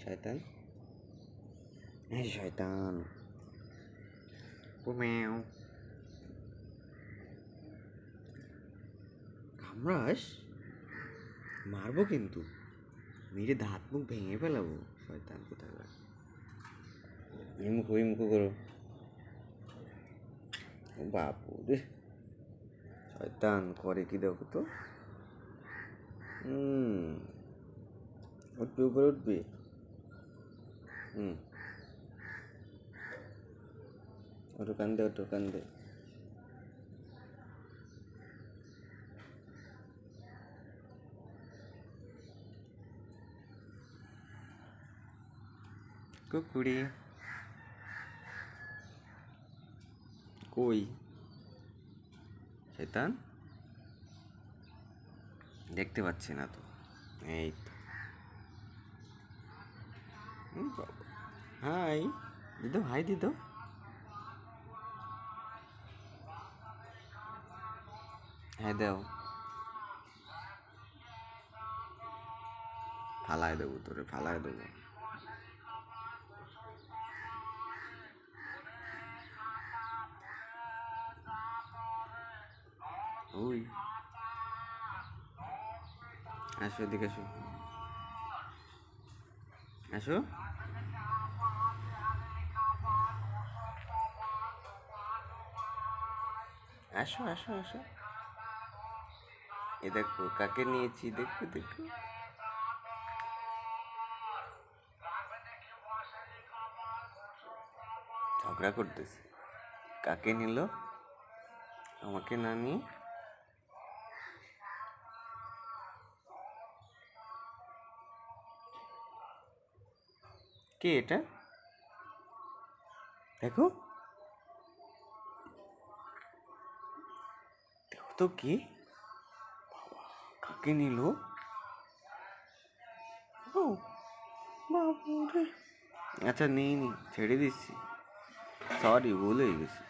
শয়তান, এই শয়তান, ম্যাও। কামড়াস? মারবো কিন্তু, মেরে দাঁত মুখ ভেঙে ফেলাবো। শয়তান কোথাকার। ওই মুখো করো। বাপু রে, শয়তান করে কি দেখো তো। উঠবি, উপরে উঠবি। ওটো কান্দে, ওটো কান্দে। কুকুরি কই? শয়তান, দেখতে পাচ্ছি না তো। এই তো, হাই দিদো, হাই দিদো। হ্যাঁ দাও, ফালায় দেবো তোরে, ফালায় দেবো। ওই আসো, এদিকে আসো, আসো। আসো আসো আসো, এ দেখো কাকে নিয়েছি, দেখো দেখো। ঝগড়া করতেছে, কাকে নিল আমাকে না নিয়ে। কে এটা? দেখো দেখো তো কে, কাকে নিল। ও বাবু রে, আচ্ছা নেই নি, ছেড়ে দিচ্ছি। সরি, ভুল হয়ে গেছে।